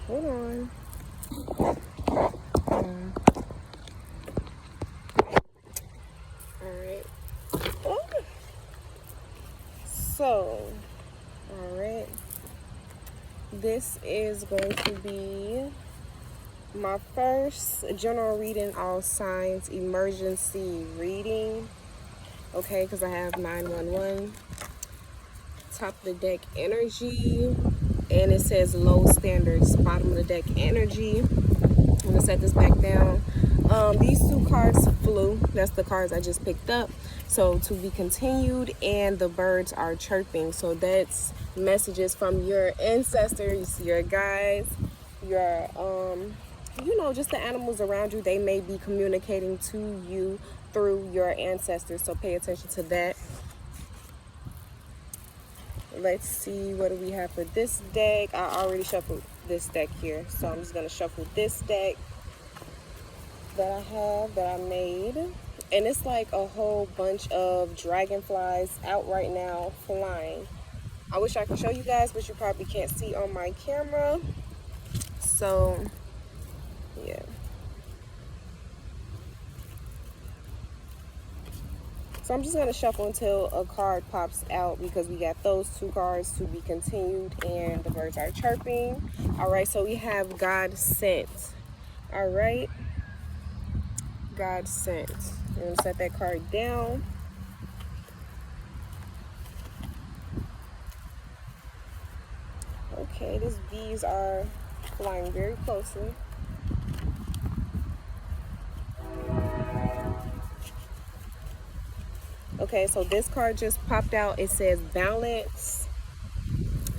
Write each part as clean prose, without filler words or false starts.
Hold on. Alright. Oh. So, alright. This is going to be my first general reading, all signs, emergency reading. Okay, because I have 911. Top of the deck energy. And it says low standards, bottom of the deck energy. I'm gonna set this back down. These two cards flew. That's the cards I just picked up. So to be continued, and the birds are chirping. So that's messages from your ancestors, your guides, your you know, just the animals around you. They may be communicating to you through your ancestors. So pay attention to that. Let's see, what do we have for this deck? I already shuffled this deck here, so I'm just gonna shuffle this deck that I have, that I made. And it's like a whole bunch of dragonflies out right now flying. I wish I could show you guys, but you probably can't see on my camera. So yeah. So I'm just going to shuffle until a card pops out, because we got those two cards, to be continued, and the birds are chirping. All right, so we have God sent. All right, God sent. I'm going to set that card down. Okay, these bees are flying very closely. Okay, so this card just popped out. It says balance.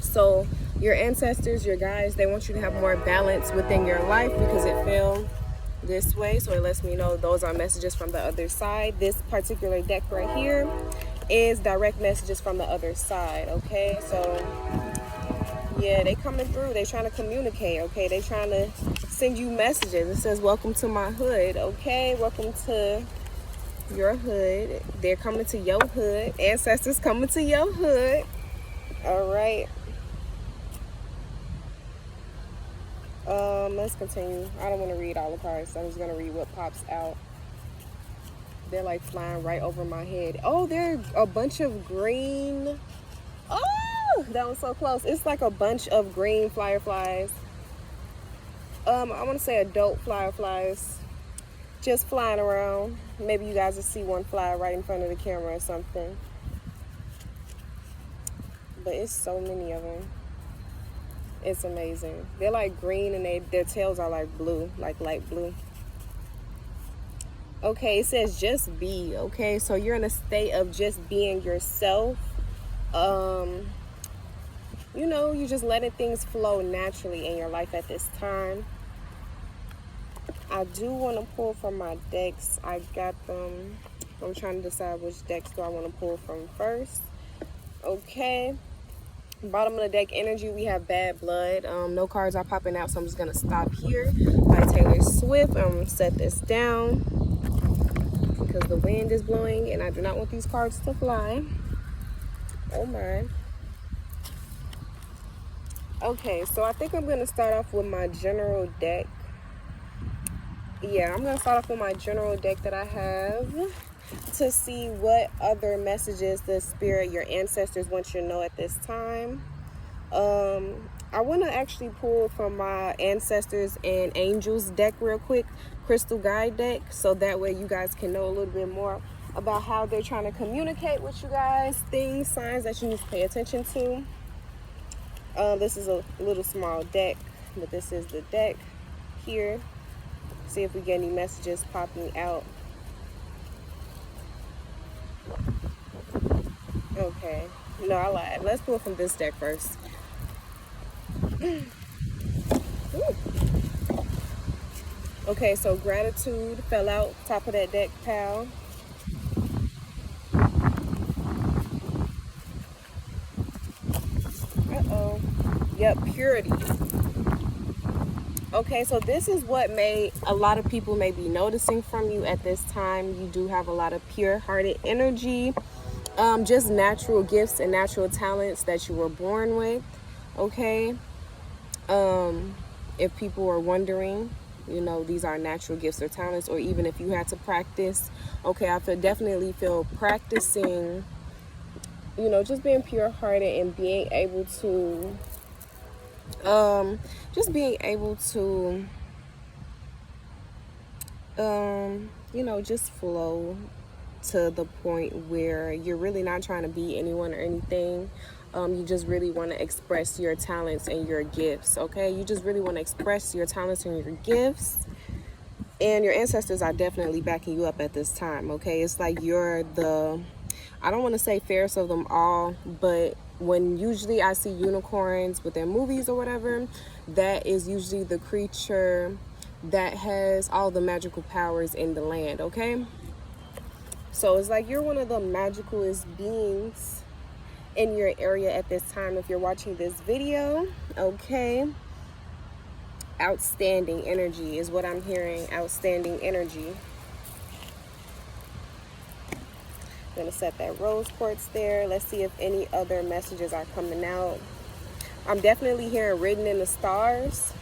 So your ancestors, your guides, they want you to have more balance within your life, because it fell this way. So it lets me know those are messages from the other side. This particular deck right here is direct messages from the other side. Okay, so yeah, they coming through. They trying to communicate. Okay, they trying to send you messages. It says, welcome to my hood. Okay, welcome to your hood. They're coming to your hood. Ancestors coming to your hood. All right. Let's continue. I don't want to read all the cards, so I'm just gonna read what pops out. They're like flying right over my head. Oh, they're a bunch of green. Oh, that was so close. It's like a bunch of green fireflies. I want to say adult fireflies, just flying around. Maybe you guys will see one fly right in front of the camera or something. But it's so many of them. It's amazing. They're like green, and their tails are like blue, like light blue. Okay, it says just be. Okay, so you're in a state of just being yourself. You know, you're just letting things flow naturally in your life at this time. I do want to pull from my decks. I got them. I'm trying to decide which decks do I want to pull from first. Okay. Bottom of the deck energy, we have Bad Blood. No cards are popping out, so I'm just going to stop here. By Taylor Swift. I'm going to set this down because the wind is blowing, and I do not want these cards to fly. Oh my. Okay, so I think I'm going to start off with my general deck. Yeah, I'm going to start off with my general deck that I have to see what other messages the spirit, your ancestors, want you to know at this time. I want to actually pull from my ancestors and angels deck real quick, crystal guide deck, so that way you guys can know a little bit more about how they're trying to communicate with you guys, things, signs that you need to pay attention to. This is a little small deck, but this is the deck here. See if we get any messages popping out. Okay, no, I lied. Let's pull from this deck first. Okay, so gratitude fell out top of that deck, pal. Uh-oh. Yep, purity. Okay, so this is what a lot of people may be noticing from you at this time. You do have a lot of pure-hearted energy. Just natural gifts and natural talents that you were born with. Okay. if people are wondering, you know, these are natural gifts or talents, or even if you had to practice, okay, I definitely feel practicing, you know, just being pure-hearted and being able to, just being able to, you know, just flow to the point where you're really not trying to be anyone or anything. You just really want to express your talents and your gifts, okay? You just really want to express your talents and your gifts. And your ancestors are definitely backing you up at this time, okay? It's like you're the, I don't want to say fairest of them all, but when usually I see unicorns with their movies or whatever, that is usually the creature that has all the magical powers in the land, okay? So it's like you're one of the magicalest beings in your area at this time if you're watching this video, okay? Outstanding energy is what I'm hearing. Outstanding energy. I'm gonna set that rose quartz there. Let's see if any other messages are coming out. I'm definitely hearing written in the stars.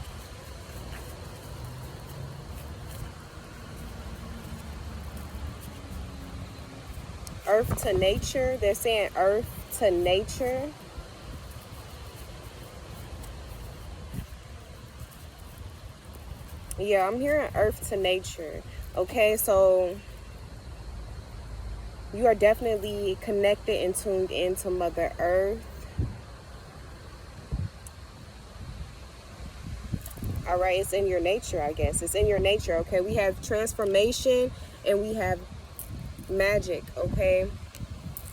Earth to nature. They're saying earth to nature. Yeah, I'm hearing earth to nature. Okay, so you are definitely connected and tuned into Mother Earth. All right, it's in your nature, I guess. It's in your nature, okay? We have transformation and we have magic, okay?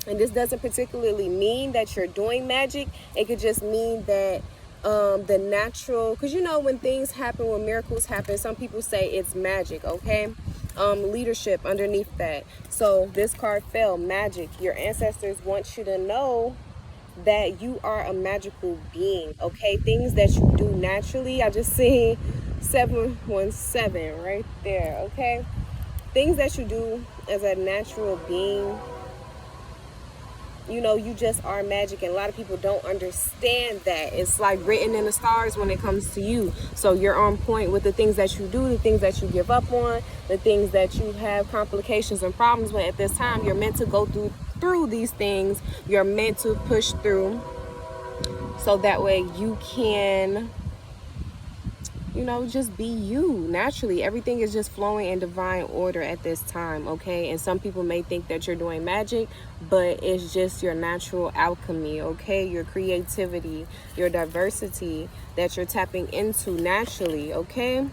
And this doesn't particularly mean that you're doing magic. It could just mean that the natural, because you know when things happen, when miracles happen, some people say it's magic, okay? Leadership underneath that. So this card fell, magic. Your ancestors want you to know that you are a magical being, okay? Things that you do naturally. I just see 717 right there, okay? Things that you do as a natural being, you know, you just are magic, and a lot of people don't understand that. It's like written in the stars when it comes to you. So you're on point with the things that you do, the things that you give up on, the things that you have complications and problems with at this time. You're meant to go through these things. You're meant to push through so that way you can, you know, just be you naturally. Everything is just flowing in divine order at this time, okay? And some people may think that you're doing magic, but it's just your natural alchemy, okay? Your creativity, your diversity that you're tapping into naturally, okay?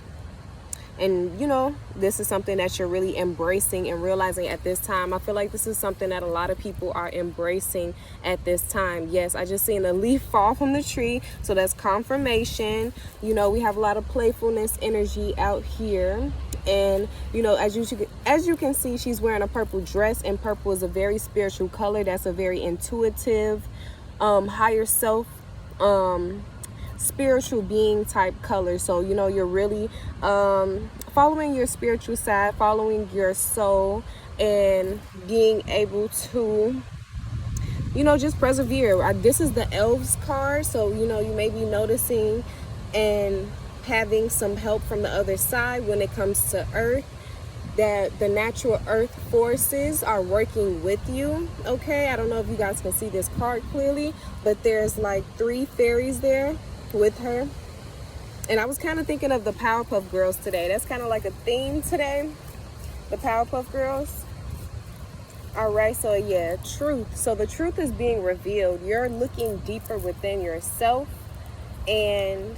And you know, this is something that you're really embracing and realizing at this time. I feel like this is something that a lot of people are embracing at this time. Yes, I just seen a leaf fall from the tree, so that's confirmation. You know, we have a lot of playfulness energy out here. And you know, as you can see, she's wearing a purple dress, and purple is a very spiritual color. That's a very intuitive, higher self, spiritual being type color. So you know, you're really following your spiritual side, following your soul, and being able to, you know, just persevere. This is the elves card, so you know, you may be noticing and having some help from the other side when it comes to earth, that the natural earth forces are working with you, okay? I don't know if you guys can see this card clearly, but there's like 3 fairies there with her. And I was kind of thinking of the Powerpuff Girls today. That's kind of like a theme today, the Powerpuff Girls. All right, so yeah, truth. So the truth is being revealed. You're looking deeper within yourself. And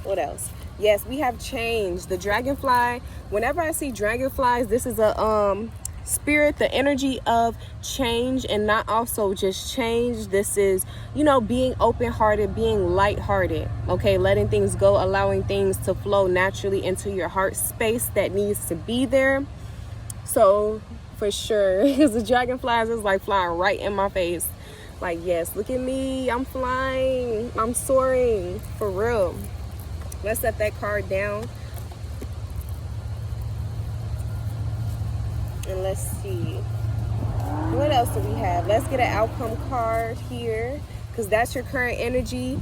what else? Yes, we have change. The dragonfly, whenever I see dragonflies, this is a spirit, the energy of change, and not also just change. This is, you know, being open-hearted, being light-hearted, okay? Letting things go, allowing things to flow naturally into your heart space that needs to be there. So for sure, because the dragonflies is like flying right in my face. Like, yes, look at me, I'm flying, I'm soaring, for real. Let's set that card down. And let's see, what else do we have? Let's get an outcome card here, because that's your current energy.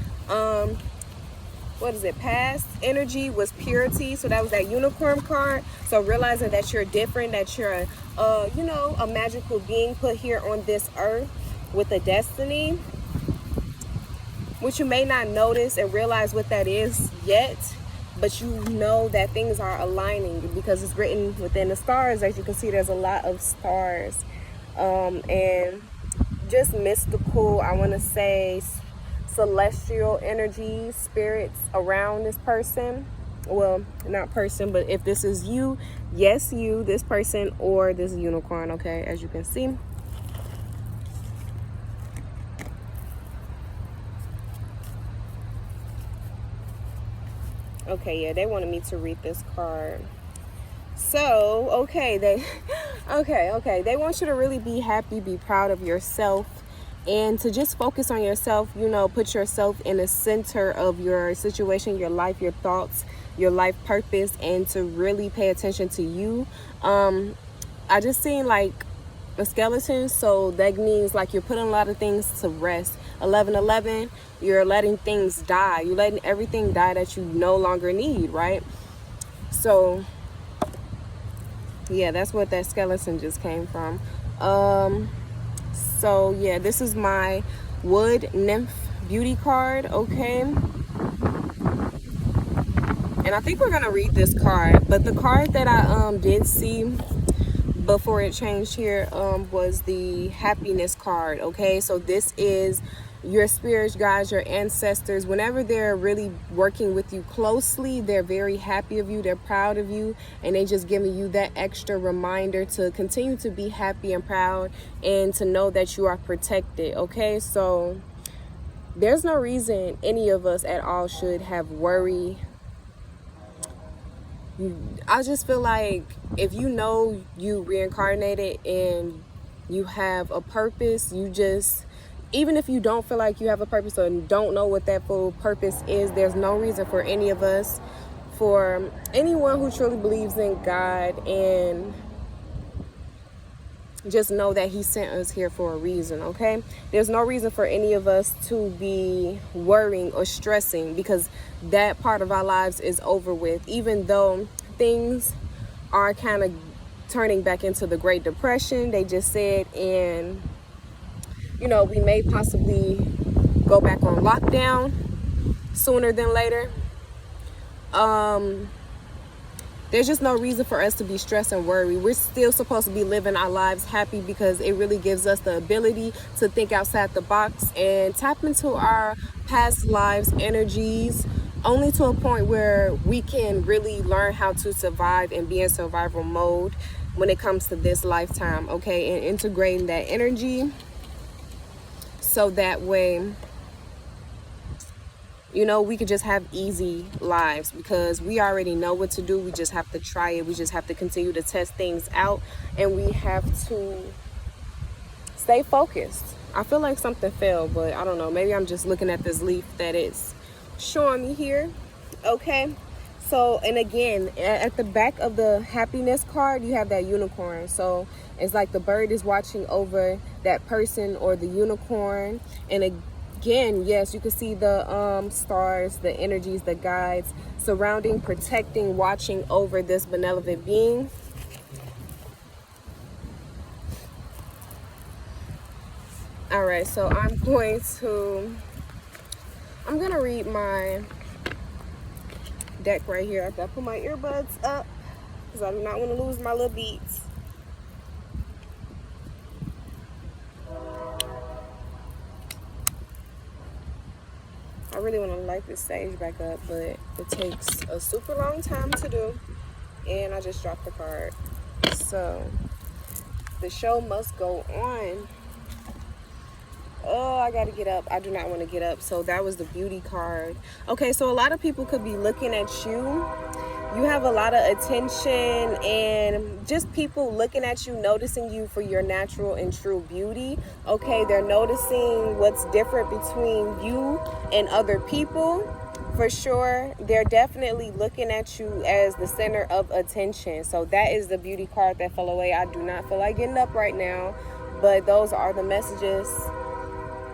what is it, past energy was purity. So that was that unicorn card. So realizing that you're different, that you're you know, a magical being put here on this earth with a destiny, which you may not notice and realize what that is yet, but you know that things are aligning because it's written within the stars. As you can see, there's a lot of stars, and just mystical, I want to say celestial energies, spirits around this person. Well, not person, but if this is you, yes, you, this person, or this unicorn, okay, as you can see. Okay, yeah, they wanted me to read this card. So, okay, they want you to really be happy, be proud of yourself, and to just focus on yourself, you know, put yourself in the center of your situation, your life, your thoughts, your life purpose, and to really pay attention to you. I just seen like a skeleton, so that means like you're putting a lot of things to rest. 1111, you're letting things die. You're letting everything die that you no longer need, right? So yeah, that's what that skeleton just came from. So yeah, this is my wood nymph beauty card, okay? And I think we're gonna read this card, but the card that I did see before it changed here was the happiness card, okay? So this is your spirits guides, your ancestors. Whenever they're really working with you closely, they're very happy of you, they're proud of you, and they just giving you that extra reminder to continue to be happy and proud and to know that you are protected, okay? So there's no reason any of us at all should have worry. I just feel like if you know you reincarnated and you have a purpose, you just, even if you don't feel like you have a purpose or don't know what that full purpose is, there's no reason for any of us, for anyone who truly believes in God, and just know that he sent us here for a reason, okay? There's no reason for any of us to be worrying or stressing, because that part of our lives is over with. Even though things are kind of turning back into the Great Depression, they just said, and you know, we may possibly go back on lockdown sooner than later. There's just no reason for us to be stressed and worried. We're still supposed to be living our lives happy, because it really gives us the ability to think outside the box and tap into our past lives energies, only to a point where we can really learn how to survive and be in survival mode when it comes to this lifetime, okay? And integrating that energy so that way, you know, we could just have easy lives, because we already know what to do. We just have to try it. We just have to continue to test things out, and we have to stay focused. I feel like something fell, but I don't know. Maybe I'm just looking at this leaf that it's showing me here. Okay. So, and again, at the back of the happiness card, you have that unicorn. So it's like the bird is watching over that person or the unicorn. And again, yes, you can see the stars, the energies, the guides surrounding, protecting, watching over this benevolent being. All right, so I'm gonna read my deck right here. I gotta put my earbuds up because I do not want to lose my little beats. I really want to light this sage back up, but it takes a super long time to do, and I just dropped the card. So the show must go on. Oh, I gotta get up. I do not want to get up. So that was the beauty card. Okay, so a lot of people could be looking at you. You have a lot of attention, and just people looking at you, noticing you for your natural and true beauty. Okay, they're noticing what's different between you and other people. For sure, they're definitely looking at you as the center of attention. So that is the beauty card that fell away. I do not feel like getting up right now, but those are the messages.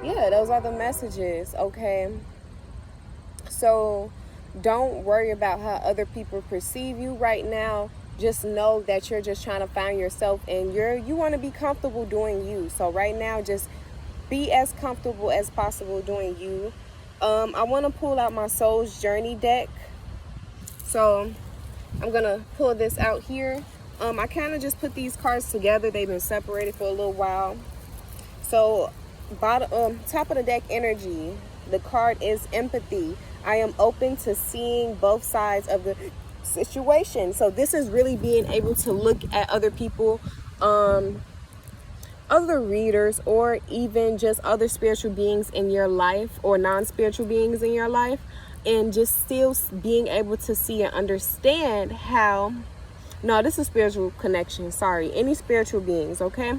Yeah, those are the messages, okay? So Don't worry about how other people perceive you right now. Just know that you're just trying to find yourself, and you want to be comfortable doing you. So right now, just be as comfortable as possible doing you. I want to pull out my Soul's Journey deck. So I'm going to pull this out here. I kind of just put these cards together. They've been separated for a little while. So top of the deck energy, the card is empathy. I am open to seeing both sides of the situation. So this is really being able to look at other people, other readers, or even just other spiritual beings in your life, or non-spiritual beings in your life, and just still being able to see and understand how, no, this is spiritual connection, sorry, any spiritual beings, okay?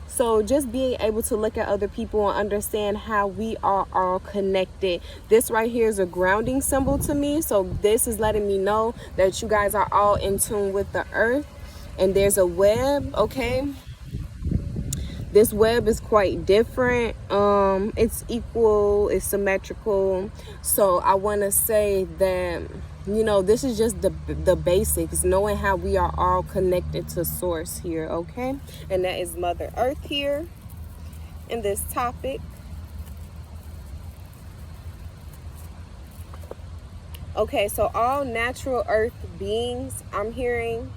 So just being able to look at other people and understand how we are all connected. This right here is a grounding symbol to me. So this is letting me know that you guys are all in tune with the earth. And there's a web, okay? This web is quite different. It's equal, it's symmetrical. So I want to say that, you know, this is just the basics, knowing how we are all connected to source here, okay? And that is Mother Earth here in this topic. Okay, so all natural earth beings, I'm hearing.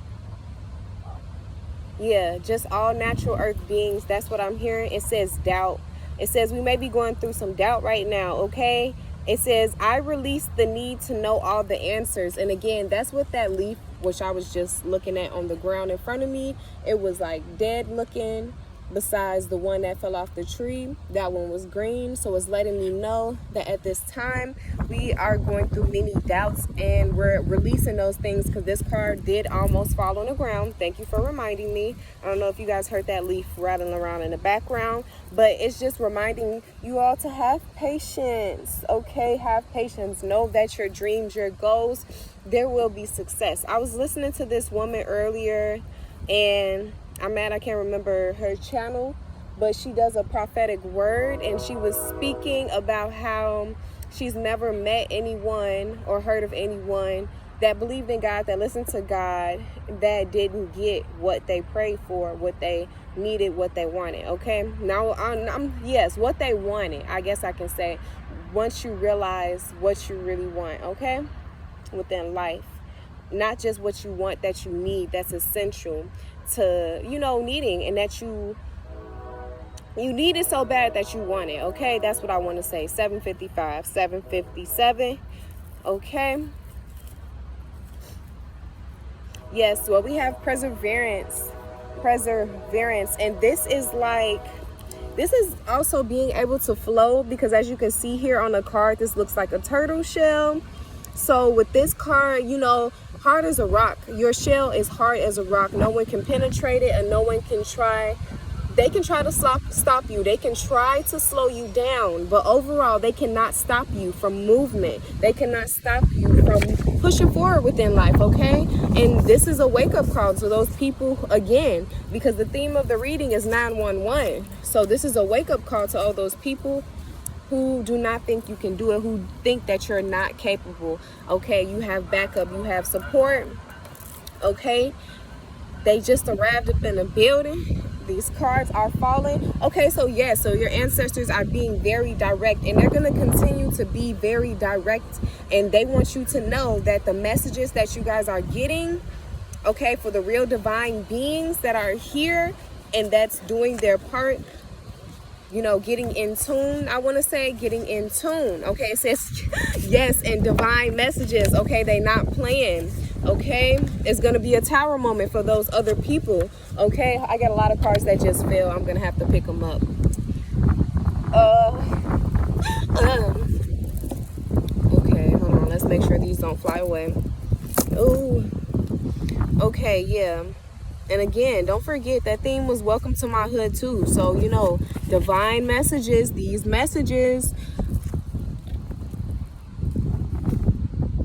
Yeah, just all natural earth beings. That's what I'm hearing. It says doubt. It says we may be going through some doubt right now, okay? It says, I release the need to know all the answers. And again, that's what that leaf, which I was just looking at on the ground in front of me, it was like dead looking. Besides the one that fell off the tree, that one was green. So it's letting me know that at this time we are going through many doubts, and we're releasing those things, because this card did almost fall on the ground. Thank you for reminding me. I don't know if you guys heard that leaf rattling around in the background, but it's just reminding you all to have patience, okay? Have patience. Know that your dreams, your goals, there will be success. I was listening to this woman earlier, and I'm mad I can't remember her channel, but she does a prophetic word, and she was speaking about how she's never met anyone or heard of anyone that believed in God, that listened to God, that didn't get what they prayed for, what they needed, what they wanted, okay? Now, yes, what they wanted, I guess I can say, once you realize what you really want, okay, within life. Not just what you want, that you need, that's essential to, you know, needing, and that you need it so bad that you want it, okay? That's what I want to say. 755, 757, okay? Yes, well, we have perseverance, and this is also being able to flow, because as you can see here on the card, this looks like a turtle shell. So with this card, you know, hard as a rock. Your shell is hard as a rock. No one can penetrate it, and no one can try. They can try to stop you. They can try to slow you down, but overall, they cannot stop you from movement. They cannot stop you from pushing forward within life, okay? And this is a wake-up call to those people, again, because the theme of the reading is 911. So this is a wake-up call to all those people who do not think you can do it, who think that you're not capable, okay? You have backup, you have support, okay? They just arrived up in the building. These cards are falling. Okay, so yeah, so your ancestors are being very direct, and they're going to continue to be very direct, and they want you to know that the messages that you guys are getting, okay, for the real divine beings that are here and that's doing their part, you know, getting in tune, I want to say, getting in tune, okay? It says, yes, and divine messages, okay? They not playing, okay? It's going to be a tower moment for those other people, okay? I got a lot of cards that just fell. I'm going to have to pick them up. Okay, hold on. Let's make sure these don't fly away. Oh, okay, yeah. And again, don't forget that theme was welcome to my hood too. So, you know, divine messages, these messages,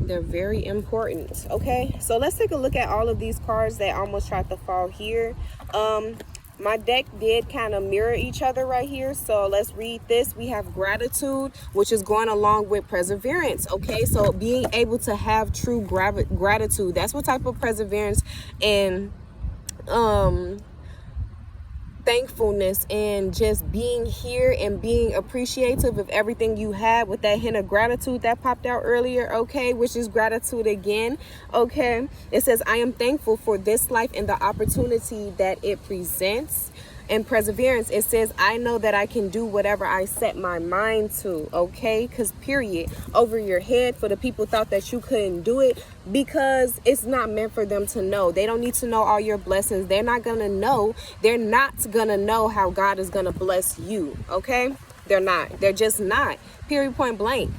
they're very important, okay? So let's take a look at all of these cards that almost tried to fall here. My deck did kind of mirror each other right here. So let's read this. We have gratitude, which is going along with perseverance. Okay, so being able to have true gratitude. That's what type of perseverance and thankfulness and just being here and being appreciative of everything you have, with that hint of gratitude that popped out earlier, okay, which is gratitude again. Okay, it says, I am thankful for this life and the opportunity that it presents. And perseverance, it says, I know that I can do whatever I set my mind to. Okay, because period, over your head, for the people thought that you couldn't do it, because it's not meant for them to know. They don't need to know all your blessings. They're not gonna know. They're not gonna know how God is gonna bless you. Okay, they're not. They're just not. Period, point blank.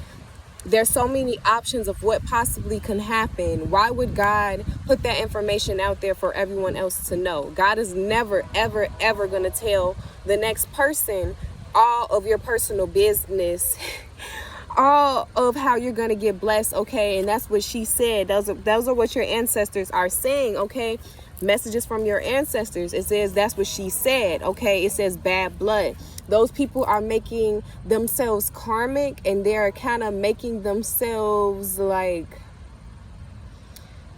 There's so many options of what possibly can happen. Why would God put that information out there for everyone else to know? God is never, ever, ever going to tell the next person all of your personal business, all of how you're going to get blessed, okay? And that's what she said. Those are what your ancestors are saying, okay? Messages from your ancestors. It says that's what she said, okay? It says bad blood. Those people are making themselves karmic, and they're kind of making themselves like,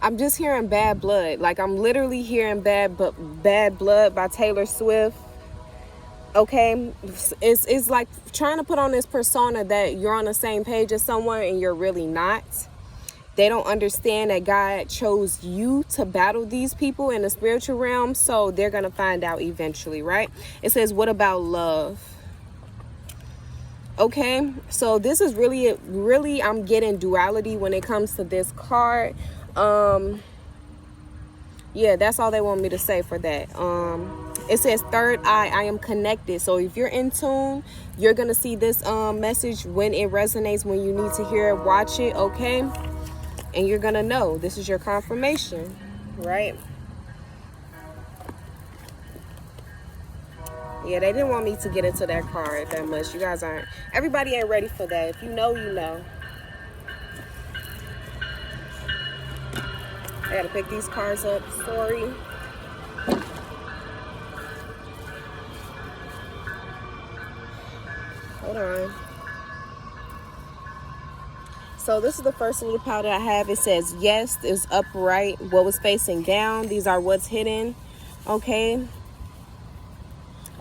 I'm just hearing bad blood. Like, I'm literally hearing bad blood by Taylor Swift. Okay, it's like trying to put on this persona that you're on the same page as someone and you're really not. They don't understand that God chose you to battle these people in the spiritual realm, so they're going to find out eventually, right? It says, what about love? Okay, so this is really, I'm getting duality when it comes to this card. Yeah, that's all they want me to say for that. It says third eye, I am connected. So if you're in tune, you're going to see this message when it resonates, when you need to hear it, watch it, okay? And you're going to know. This is your confirmation, right? Yeah, they didn't want me to get into that card that much. You guys aren't. Everybody ain't ready for that. If you know, you know. I got to pick these cards up. Sorry. Hold on. So this is the first little powder I have. It says, yes, is upright. What was facing down. These are what's hidden. Okay.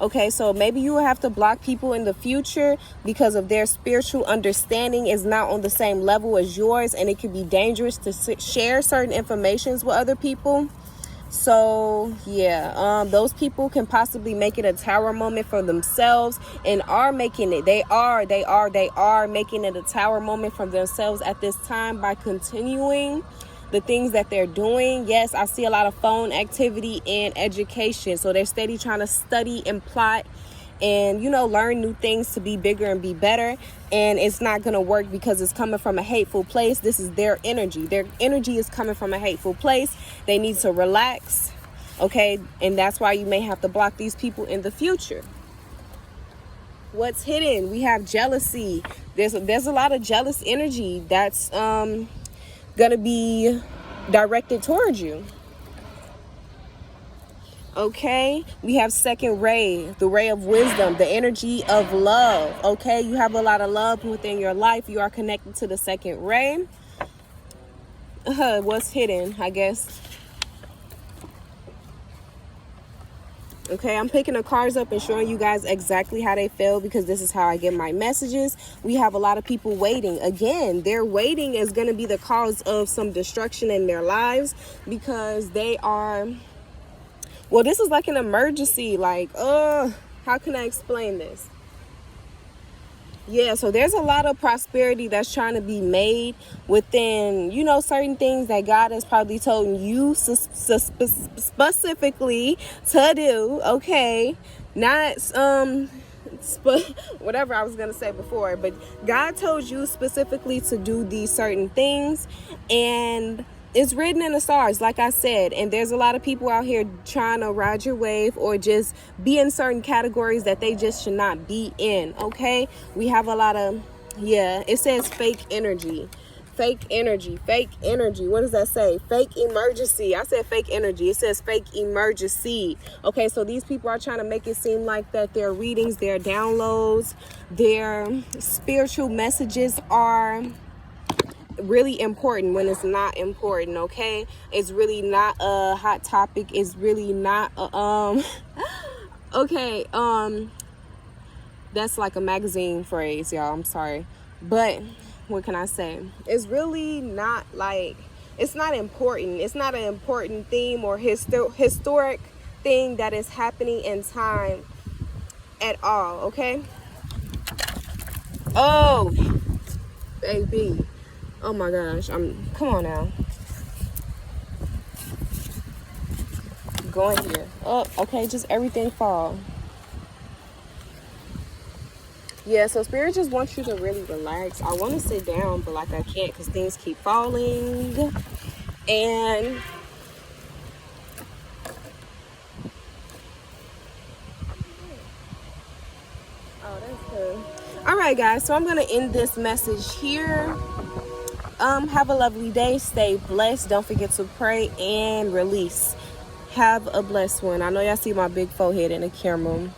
Okay, so maybe you will have to block people in the future because of their spiritual understanding is not on the same level as yours, and it can be dangerous to share certain informations with other people. So yeah, those people can possibly make it a tower moment for themselves, and are making it. They are making it a tower moment for themselves at this time by continuing the things that they're doing. Yes, I see a lot of phone activity and education. So they're steady trying to study and plot and, you know, learn new things to be bigger and be better. And it's not going to work because it's coming from a hateful place. This is their energy. Their energy is coming from a hateful place. They need to relax. Okay. And that's why you may have to block these people in the future. What's hidden? We have jealousy. There's a lot of jealous energy that's, gonna be directed towards you. Okay, we have second ray, the ray of wisdom, the energy of love. Okay, you have a lot of love within your life. You are connected to the second ray. What's hidden, I guess. Okay, I'm picking the cards up and showing you guys exactly how they feel because this is how I get my messages. We have a lot of people waiting. Again, their waiting is going to be the cause of some destruction in their lives because they are, well, this is like an emergency. Like, how can I explain this? Yeah, so there's a lot of prosperity that's trying to be made within, you know, certain things that God has probably told you specifically to do, okay? Not, whatever I was going to say before, but God told you specifically to do these certain things, and it's written in the stars, like I said, and there's a lot of people out here trying to ride your wave or just be in certain categories that they just should not be in, okay? We have a lot of, yeah, it says fake energy. fake energy. Fake energy. What does that say? Fake emergency. I said fake energy. It says fake emergency. Okay, so these people are trying to make it seem like that their readings, their downloads, their spiritual messages are really important when it's not important. Okay, it's really not a hot topic. It's really not a, okay, that's like a magazine phrase, y'all. I'm sorry, but what can I say? It's really not like, it's not important. It's not an important theme or historic thing that is happening in time at all. Okay. Oh, baby. Oh my gosh. Come on now. Going here. Oh, okay. Just everything fall. Yeah, so Spirit just wants you to really relax. I want to sit down, but like I can't because things keep falling. And oh, that's good. All right, guys. So I'm gonna end this message here. Have a lovely day. Stay blessed. Don't forget to pray and release. Have a blessed one. I know y'all see my big forehead in the camera.